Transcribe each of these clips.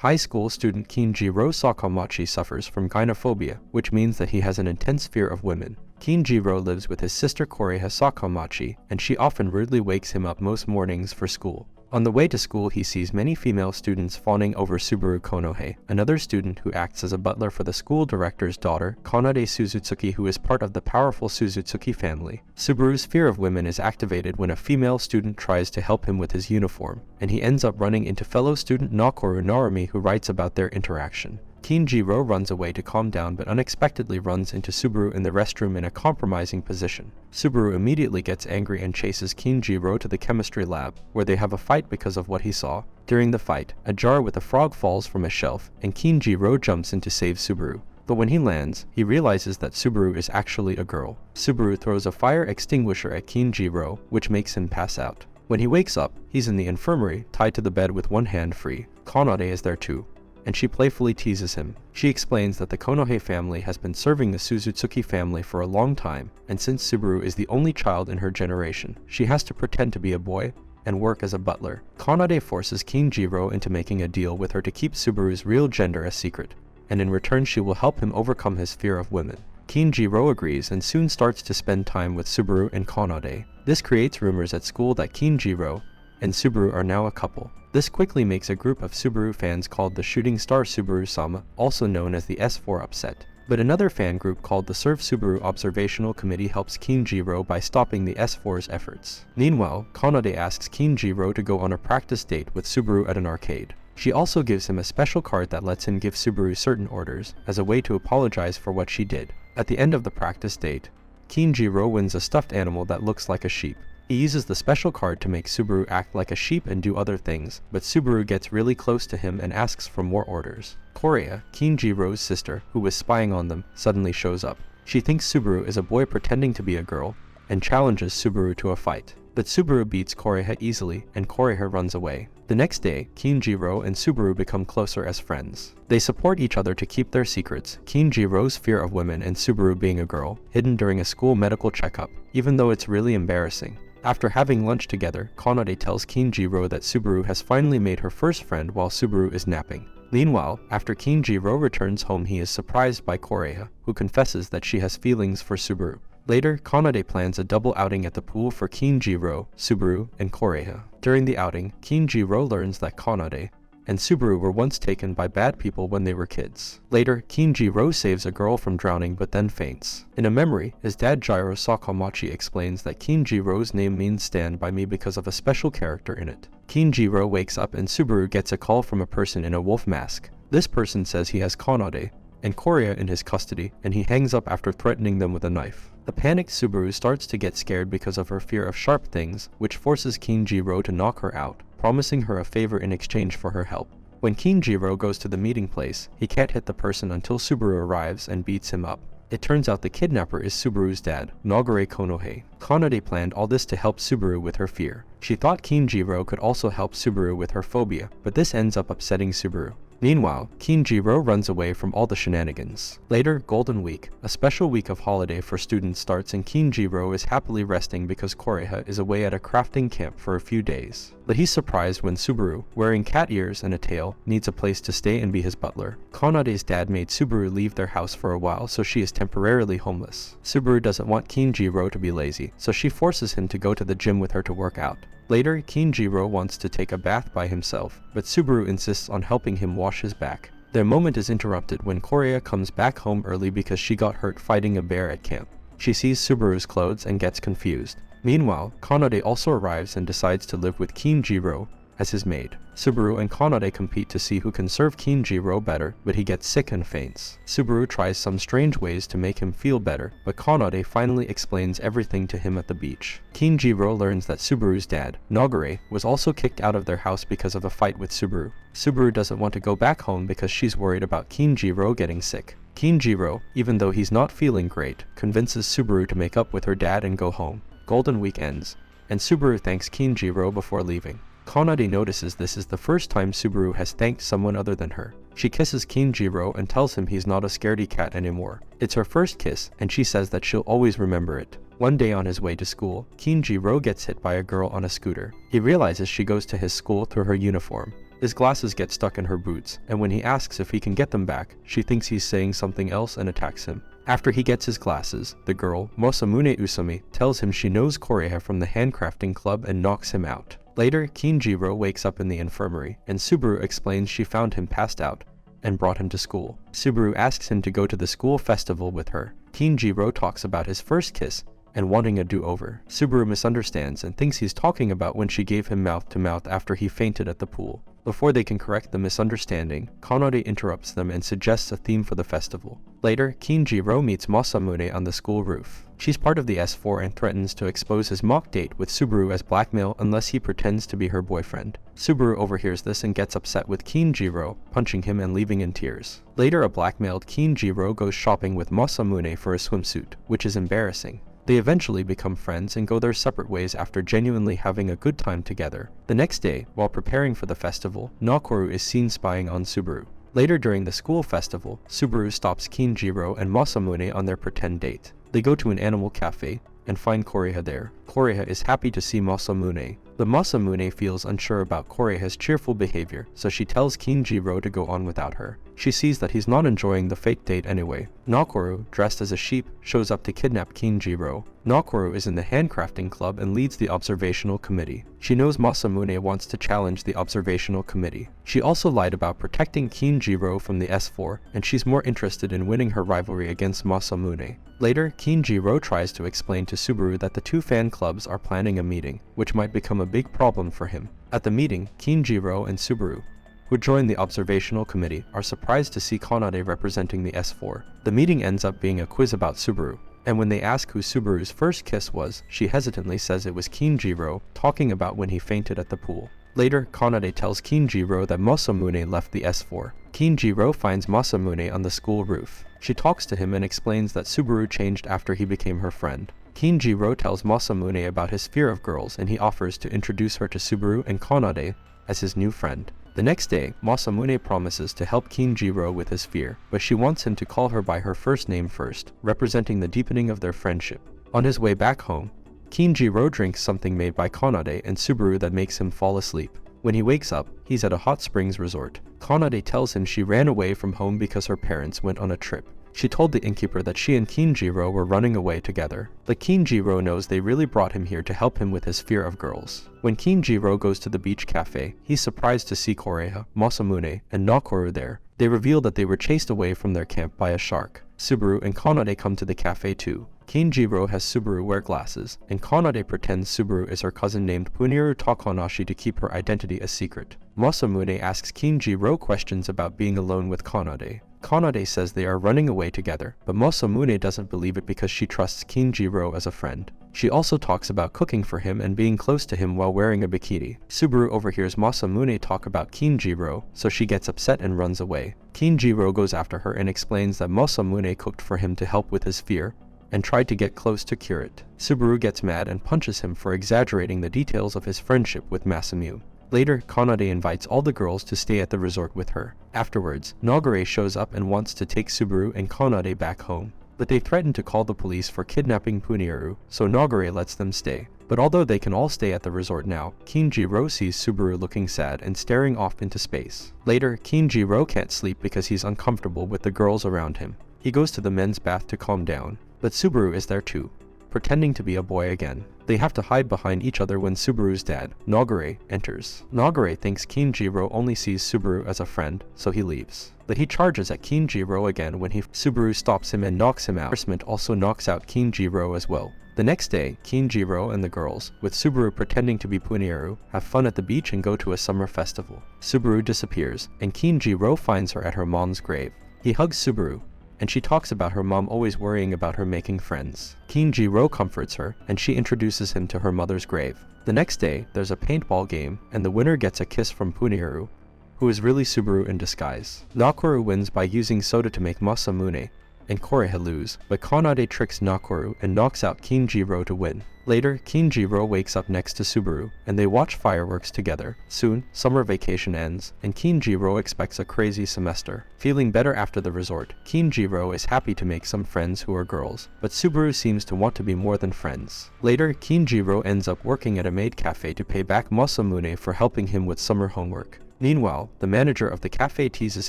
High school student Kinjiro Sakamachi suffers from gynophobia, which means that he has an intense fear of women. Kinjiro lives with his sister Koreha Sakamachi, and she often rudely wakes him up most mornings for school. On the way to school, he sees many female students fawning over Subaru Konohe, another student who acts as a butler for the school director's daughter, Kanade Suzutsuki, who is part of the powerful Suzutsuki family. Subaru's fear of women is activated when a female student tries to help him with his uniform, and he ends up running into fellow student Nakoru Narumi, who writes about their interaction. Kinjiro runs away to calm down but unexpectedly runs into Subaru in the restroom in a compromising position. Subaru immediately gets angry and chases Kinjiro to the chemistry lab, where they have a fight because of what he saw. During the fight, a jar with a frog falls from a shelf, and Kinjiro jumps in to save Subaru. But when he lands, he realizes that Subaru is actually a girl. Subaru throws a fire extinguisher at Kinjiro, which makes him pass out. When he wakes up, he's in the infirmary, tied to the bed with one hand free. Kanade is there too, and she playfully teases him. She explains that the Konohe family has been serving the Suzutsuki family for a long time, and since Subaru is the only child in her generation, she has to pretend to be a boy and work as a butler. Kanade forces Kinjiro into making a deal with her to keep Subaru's real gender a secret, and in return she will help him overcome his fear of women. Kinjiro agrees and soon starts to spend time with Subaru and Kanade. This creates rumors at school that Kinjiro and Subaru are now a couple. This quickly makes a group of Subaru fans called the Shooting Star Subaru-sama, also known as the S4, upset. But another fan group called the Serve Subaru Observational Committee helps Kinjiro by stopping the S4's efforts. Meanwhile, Kanade asks Kinjiro to go on a practice date with Subaru at an arcade. She also gives him a special card that lets him give Subaru certain orders, as a way to apologize for what she did. At the end of the practice date, Kinjiro wins a stuffed animal that looks like a sheep. He uses the special card to make Subaru act like a sheep and do other things, but Subaru gets really close to him and asks for more orders. Korea, Kinjiro's sister, who was spying on them, suddenly shows up. She thinks Subaru is a boy pretending to be a girl, and challenges Subaru to a fight. But Subaru beats Koreha easily, and Koreha runs away. The next day, Kinjiro and Subaru become closer as friends. They support each other to keep their secrets, Kinjiro's fear of women and Subaru being a girl, hidden during a school medical checkup, even though it's really embarrassing. After having lunch together, Kanade tells Kinjiro that Subaru has finally made her first friend while Subaru is napping. Meanwhile, after Kinjiro returns home, he is surprised by Koreha, who confesses that she has feelings for Subaru. Later, Kanade plans a double outing at the pool for Kinjiro, Subaru, and Koreha. During the outing, Kinjiro learns that Kanade and Subaru were once taken by bad people when they were kids. Later, Kinjiro saves a girl from drowning but then faints. In a memory, his dad Jiro Sakamachi explains that Kinjiro's name means stand by me because of a special character in it. Kinjiro wakes up and Subaru gets a call from a person in a wolf mask. This person says he has Kanade and Korea in his custody, and he hangs up after threatening them with a knife. The panicked Subaru starts to get scared because of her fear of sharp things, which forces Kinjiro to knock her out, promising her a favor in exchange for her help. When Kinjiro goes to the meeting place, he can't hit the person until Subaru arrives and beats him up. It turns out the kidnapper is Subaru's dad, Nagare Konohe. Kanade planned all this to help Subaru with her fear. She thought Kinjiro could also help Subaru with her phobia, but this ends up upsetting Subaru. Meanwhile, Kinjiro runs away from all the shenanigans. Later, Golden Week, a special week of holiday for students, starts and Kinjiro is happily resting because Koreha is away at a crafting camp for a few days. But he's surprised when Subaru, wearing cat ears and a tail, needs a place to stay and be his butler. Kanade's dad made Subaru leave their house for a while, so she is temporarily homeless. Subaru doesn't want Kinjiro to be lazy, so she forces him to go to the gym with her to work out. Later, Kinjiro wants to take a bath by himself, but Subaru insists on helping him wash his back. Their moment is interrupted when Korea comes back home early because she got hurt fighting a bear at camp. She sees Subaru's clothes and gets confused. Meanwhile, Kanade also arrives and decides to live with Kinjiro as his maid. Subaru and Kanade compete to see who can serve Kinjiro better, but he gets sick and faints. Subaru tries some strange ways to make him feel better, but Kanade finally explains everything to him at the beach. Kinjiro learns that Subaru's dad, Nagare, was also kicked out of their house because of a fight with Subaru. Subaru doesn't want to go back home because she's worried about Kinjiro getting sick. Kinjiro, even though he's not feeling great, convinces Subaru to make up with her dad and go home. Golden Week ends, and Subaru thanks Kinjiro before leaving. Kanade notices this is the first time Subaru has thanked someone other than her. She kisses Kinjiro and tells him he's not a scaredy cat anymore. It's her first kiss, and she says that she'll always remember it. One day on his way to school, Kinjiro gets hit by a girl on a scooter. He realizes she goes to his school through her uniform. His glasses get stuck in her boots, and when he asks if he can get them back, she thinks he's saying something else and attacks him. After he gets his glasses, the girl, Masamune Usami, tells him she knows Koreha from the handcrafting club and knocks him out. Later, Kinjiro wakes up in the infirmary, and Subaru explains she found him passed out and brought him to school. Subaru asks him to go to the school festival with her. Kinjiro talks about his first kiss and wanting a do-over. Subaru misunderstands and thinks he's talking about when she gave him mouth-to-mouth after he fainted at the pool. Before they can correct the misunderstanding, Kanade interrupts them and suggests a theme for the festival. Later, Kinjiro meets Masamune on the school roof. She's part of the S4 and threatens to expose his mock date with Subaru as blackmail unless he pretends to be her boyfriend. Subaru overhears this and gets upset with Kinjiro, punching him and leaving in tears. Later, a blackmailed Kinjiro goes shopping with Masamune for a swimsuit, which is embarrassing. They eventually become friends and go their separate ways after genuinely having a good time together. The next day, while preparing for the festival, Nakoru is seen spying on Subaru. Later during the school festival, Subaru stops Kinjiro and Masamune on their pretend date. They go to an animal cafe and find Koreha there. Koreha is happy to see Masamune, but Masamune feels unsure about Koreha's cheerful behavior, so she tells Kinjiro to go on without her. She sees that he's not enjoying the fake date anyway. Nakoru, dressed as a sheep, shows up to kidnap Kinjiro. Nakoru is in the handcrafting club and leads the observational committee. She knows Masamune wants to challenge the observational committee. She also lied about protecting Kinjiro from the S4, and she's more interested in winning her rivalry against Masamune. Later, Kinjiro tries to explain to Subaru that the two fan clubs are planning a meeting, which might become a big problem for him. At the meeting, Kinjiro and Subaru, who join the observational committee, are surprised to see Kanade representing the S4. The meeting ends up being a quiz about Subaru, and when they ask who Subaru's first kiss was, she hesitantly says it was Kinjiro, talking about when he fainted at the pool. Later, Kanade tells Kinjiro that Masamune left the S4. Kinjiro finds Masamune on the school roof. She talks to him and explains that Subaru changed after he became her friend. Kinjiro tells Masamune about his fear of girls, and he offers to introduce her to Subaru and Kanade as his new friend. The next day, Masamune promises to help Kinjiro with his fear, but she wants him to call her by her first name first, representing the deepening of their friendship. On his way back home, Kinjiro drinks something made by Kanade and Subaru that makes him fall asleep. When he wakes up, he's at a hot springs resort. Kanade tells him she ran away from home because her parents went on a trip. She told the innkeeper that she and Kinjiro were running away together, but Kinjiro knows they really brought him here to help him with his fear of girls. When Kinjiro goes to the beach cafe, he's surprised to see Koreha, Masamune, and Nakoru there. They reveal that they were chased away from their camp by a shark. Subaru and Kanade come to the cafe too. Kinjiro has Subaru wear glasses, and Kanade pretends Subaru is her cousin named Puniru Takanashi to keep her identity a secret. Masamune asks Kinjiro questions about being alone with Kanade. Kanade says they are running away together, but Masamune doesn't believe it because she trusts Kinjiro as a friend. She also talks about cooking for him and being close to him while wearing a bikini. Subaru overhears Masamune talk about Kinjiro, so she gets upset and runs away. Kinjiro goes after her and explains that Masamune cooked for him to help with his fear, and tried to get close to cure it. Subaru gets mad and punches him for exaggerating the details of his friendship with Masamune. Later, Kanade invites all the girls to stay at the resort with her. Afterwards, Nagare shows up and wants to take Subaru and Kanade back home, but they threaten to call the police for kidnapping Puniru, so Nagare lets them stay. But although they can all stay at the resort now, Kinjiro sees Subaru looking sad and staring off into space. Later, Kinjiro can't sleep because he's uncomfortable with the girls around him. He goes to the men's bath to calm down, but Subaru is there too, pretending to be a boy again. They have to hide behind each other when Subaru's dad, Nagare, enters. Nagare thinks Kinjiro only sees Subaru as a friend, so he leaves. But he charges at Kinjiro again when Subaru stops him and knocks him out. Embarrassment also knocks out Kinjiro as well. The next day, Kinjiro and the girls, with Subaru pretending to be Puniru, have fun at the beach and go to a summer festival. Subaru disappears, and Kinjiro finds her at her mom's grave. He hugs Subaru, and she talks about her mom always worrying about her making friends. Kinjiro comforts her, and she introduces him to her mother's grave. The next day, there's a paintball game, and the winner gets a kiss from Puniru, who is really Subaru in disguise. Nakoru wins by using soda to make Masamune and Koreha lose, but Kanade tricks Nakoru and knocks out Kinjiro to win. Later, Kinjiro wakes up next to Subaru, and they watch fireworks together. Soon, summer vacation ends, and Kinjiro expects a crazy semester. Feeling better after the resort, Kinjiro is happy to make some friends who are girls, but Subaru seems to want to be more than friends. Later, Kinjiro ends up working at a maid cafe to pay back Masamune for helping him with summer homework. Meanwhile, the manager of the cafe teases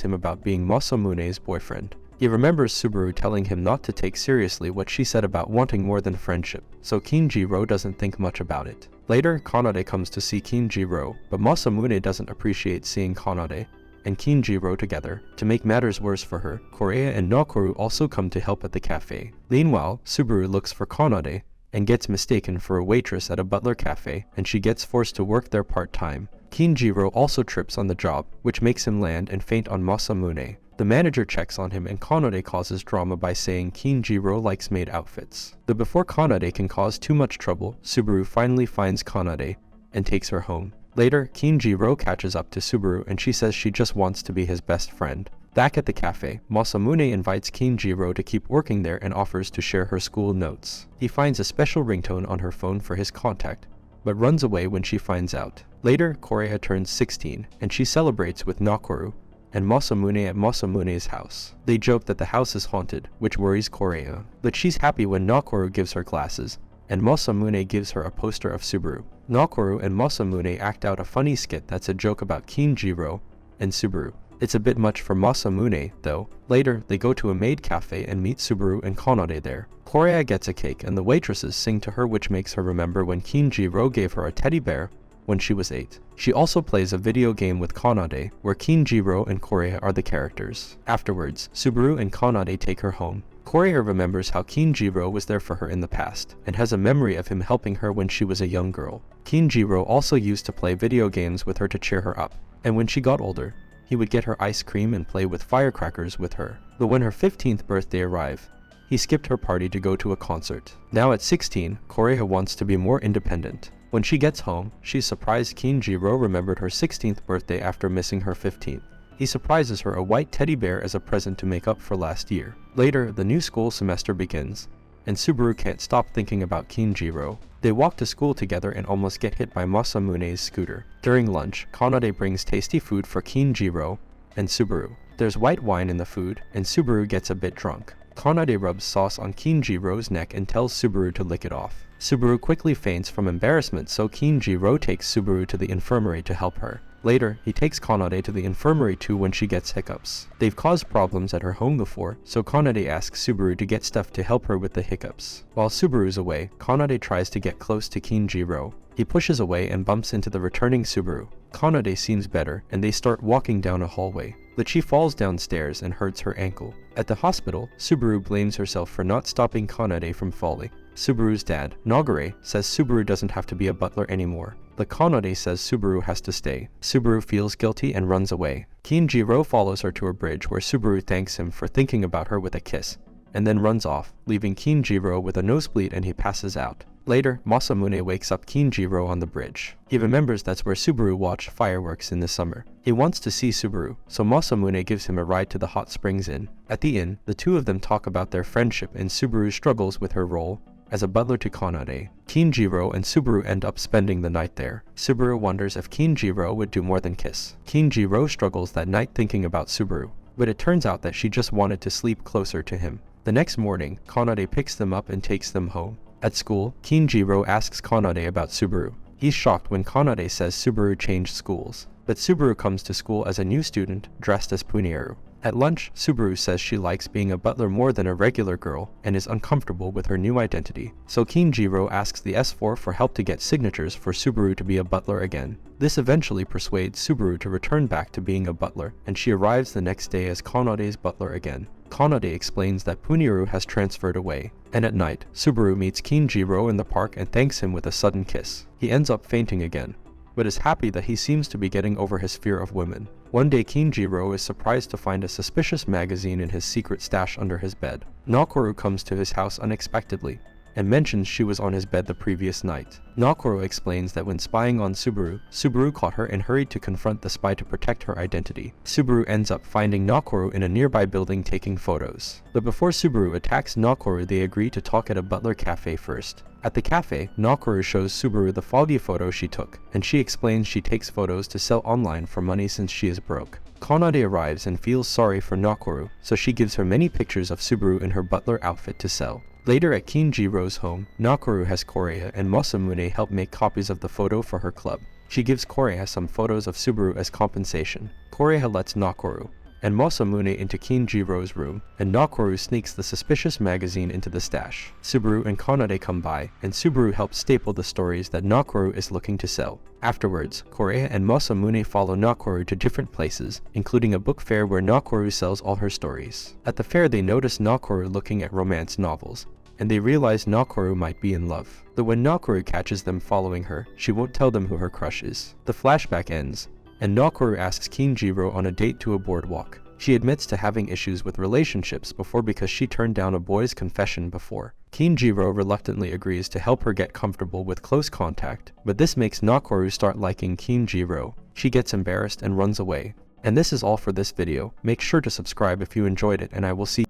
him about being Masamune's boyfriend. He remembers Subaru telling him not to take seriously what she said about wanting more than friendship, so Kinjiro doesn't think much about it. Later, Kanade comes to see Kinjiro, but Masamune doesn't appreciate seeing Kanade and Kinjiro together. To make matters worse for her, Korea and Nakoru also come to help at the cafe. Meanwhile, Subaru looks for Kanade and gets mistaken for a waitress at a butler cafe, and she gets forced to work there part-time. Kinjiro also trips on the job, which makes him land and faint on Masamune. The manager checks on him and Kanade causes drama by saying Kinjiro likes maid outfits. But before Kanade can cause too much trouble, Subaru finally finds Kanade and takes her home. Later, Kinjiro catches up to Subaru and she says she just wants to be his best friend. Back at the cafe, Masamune invites Kinjiro to keep working there and offers to share her school notes. He finds a special ringtone on her phone for his contact, but runs away when she finds out. Later, Korea turns 16, and she celebrates with Nakoru and Masamune at Masamune's house. They joke that the house is haunted, which worries Korea, but she's happy when Nakoru gives her glasses, and Masamune gives her a poster of Subaru. Nakoru and Masamune act out a funny skit that's a joke about Kinjiro and Subaru. It's a bit much for Masamune, though. Later, they go to a maid cafe and meet Subaru and Kanade there. Korea gets a cake and the waitresses sing to her, which makes her remember when Kinjiro gave her a teddy bear when she was 8. She also plays a video game with Kanade, where Kinjiro and Korea are the characters. Afterwards, Subaru and Kanade take her home. Korea remembers how Kinjiro was there for her in the past, and has a memory of him helping her when she was a young girl. Kinjiro also used to play video games with her to cheer her up, and when she got older, he would get her ice cream and play with firecrackers with her. But when her 15th birthday arrived, he skipped her party to go to a concert. Now at 16, Korea wants to be more independent. When she gets home, she's surprised Kinjiro remembered her 16th birthday after missing her 15th. He surprises her a white teddy bear as a present to make up for last year. Later, the new school semester begins, and Subaru can't stop thinking about Kinjiro. They walk to school together and almost get hit by Masamune's scooter. During lunch, Kanade brings tasty food for Kinjiro and Subaru. There's white wine in the food, and Subaru gets a bit drunk. Kanade rubs sauce on Kinjiro's neck and tells Subaru to lick it off. Subaru quickly faints from embarrassment, so Kinjiro takes Subaru to the infirmary to help her. Later, he takes Kanade to the infirmary too when she gets hiccups. They've caused problems at her home before, so Kanade asks Subaru to get stuff to help her with the hiccups. While Subaru's away, Kanade tries to get close to Kinjiro. He pushes away and bumps into the returning Subaru. Kanade seems better, and they start walking down a hallway. But she falls downstairs and hurts her ankle. At the hospital, Subaru blames herself for not stopping Kanade from falling. Subaru's dad, Nagare, says Subaru doesn't have to be a butler anymore. But Kanade says Subaru has to stay. Subaru feels guilty and runs away. Kinjiro follows her to a bridge where Subaru thanks him for thinking about her with a kiss, and then runs off, leaving Kinjiro with a nosebleed and he passes out. Later, Masamune wakes up Kinjiro on the bridge. He remembers that's where Subaru watched fireworks in the summer. He wants to see Subaru, so Masamune gives him a ride to the hot springs inn. At the inn, the two of them talk about their friendship and Subaru struggles with her role as a butler to Kanade. Kinjiro and Subaru end up spending the night there. Subaru wonders if Kinjiro would do more than kiss. Kinjiro struggles that night thinking about Subaru, but it turns out that she just wanted to sleep closer to him. The next morning, Kanade picks them up and takes them home. At school, Kinjiro asks Kanade about Subaru. He's shocked when Kanade says Subaru changed schools, but Subaru comes to school as a new student dressed as Punieru. At lunch, Subaru says she likes being a butler more than a regular girl and is uncomfortable with her new identity. So Kinjiro asks the S4 for help to get signatures for Subaru to be a butler again. This eventually persuades Subaru to return back to being a butler, and she arrives the next day as Kanade's butler again. Kanade explains that Punieru has transferred away, and at night, Subaru meets Kinjiro in the park and thanks him with a sudden kiss. He ends up fainting again, but is happy that he seems to be getting over his fear of women. One day, Kinjiro is surprised to find a suspicious magazine in his secret stash under his bed. Nakoru comes to his house unexpectedly and mentions she was on his bed the previous night. Nakoru explains that when spying on Subaru, Subaru caught her and hurried to confront the spy to protect her identity. Subaru ends up finding Nakoru in a nearby building taking photos. But before Subaru attacks Nakoru, they agree to talk at a butler cafe first. At the cafe, Nakoru shows Subaru the foggy photo she took, and she explains she takes photos to sell online for money since she is broke. Kanade arrives and feels sorry for Nakoru, so she gives her many pictures of Subaru in her butler outfit to sell. Later at Kinjiro's home, Nakoru has Korea and Masamune help make copies of the photo for her club. She gives Koreha some photos of Subaru as compensation. Koreha lets Nakoru and Masamune into Kinjiro's room, and Nakoru sneaks the suspicious magazine into the stash. Subaru and Kanade come by, and Subaru helps staple the stories that Nakoru is looking to sell. Afterwards, Koreha and Masamune follow Nakoru to different places, including a book fair where Nakoru sells all her stories. At the fair, they notice Nakoru looking at romance novels, and they realize Nakoru might be in love. Though when Nakoru catches them following her, she won't tell them who her crush is. The flashback ends, and Nakoru asks Kinjiro on a date to a boardwalk. She admits to having issues with relationships before because she turned down a boy's confession before. Kinjiro reluctantly agrees to help her get comfortable with close contact, but this makes Nakoru start liking Kinjiro. She gets embarrassed and runs away. And this is all for this video. Make sure to subscribe if you enjoyed it, and I will see